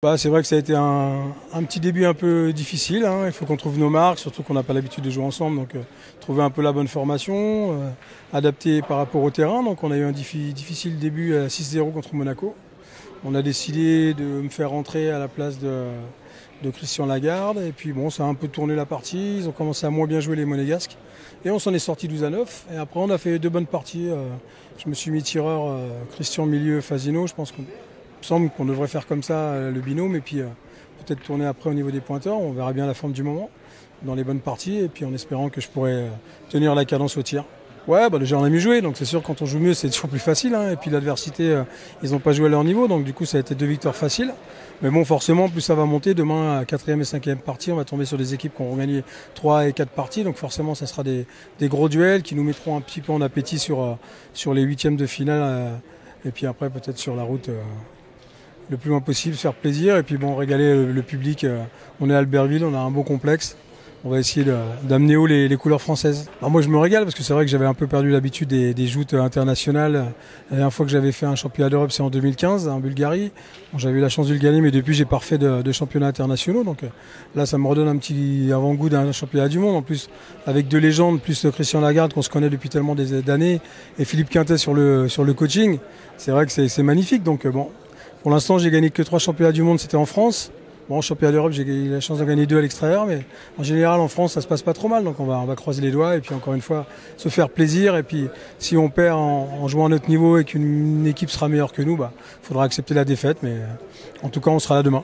C'est vrai que ça a été un petit début un peu difficile, hein. Il faut qu'on trouve nos marques, surtout qu'on n'a pas l'habitude de jouer ensemble. Donc trouver un peu la bonne formation, adapter par rapport au terrain. Donc on a eu un difficile début à 6-0 contre Monaco. On a décidé de me faire rentrer à la place de Christian Lagarde. Et puis bon, ça a un peu tourné la partie. Ils ont commencé à moins bien jouer les Monégasques. Et on s'en est sorti 12-9. Et après on a fait deux bonnes parties. Je me suis mis tireur, Christian milieu, Fasino. Je pense qu'il me semble qu'on devrait faire comme ça le binôme. Et puis peut-être tourner après au niveau des pointeurs. On verra bien la forme du moment dans les bonnes parties. Et puis en espérant que je pourrais tenir la cadence au tir. Ouais, déjà on a mieux joué, donc c'est sûr quand on joue mieux c'est toujours plus facile, hein. Et puis l'adversité, ils n'ont pas joué à leur niveau, donc du coup ça a été deux victoires faciles. Mais bon, forcément, plus ça va monter, demain à 4e et 5e partie, on va tomber sur des équipes qui auront gagné 3 et 4 parties, donc forcément ça sera des gros duels qui nous mettront un petit peu en appétit sur les 8e de finale, et puis après peut-être sur la route le plus loin possible, faire plaisir, et puis bon, régaler le public. On est à Albertville, on a un beau complexe. On va essayer d'amener haut les couleurs françaises. Alors moi je me régale parce que c'est vrai que j'avais un peu perdu l'habitude des joutes internationales. La dernière fois que j'avais fait un championnat d'Europe c'est en 2015 en Bulgarie. Bon, j'avais eu la chance de le gagner mais depuis j'ai pas refait de championnats internationaux. Donc là ça me redonne un petit avant-goût d'un championnat du monde. En plus avec deux légendes, plus Christian Lagarde qu'on se connaît depuis tellement d'années et Philippe Quintet sur le coaching. C'est vrai que c'est magnifique. Donc bon, pour l'instant j'ai gagné que 3 championnats du monde, c'était en France. Bon, en championnat d'Europe, j'ai eu la chance de gagner 2 à l'extérieur, mais en général, en France, ça se passe pas trop mal. Donc, on va croiser les doigts et puis, encore une fois, se faire plaisir. Et puis, si on perd en jouant à notre niveau et qu'une équipe sera meilleure que nous, faudra accepter la défaite. Mais en tout cas, on sera là demain.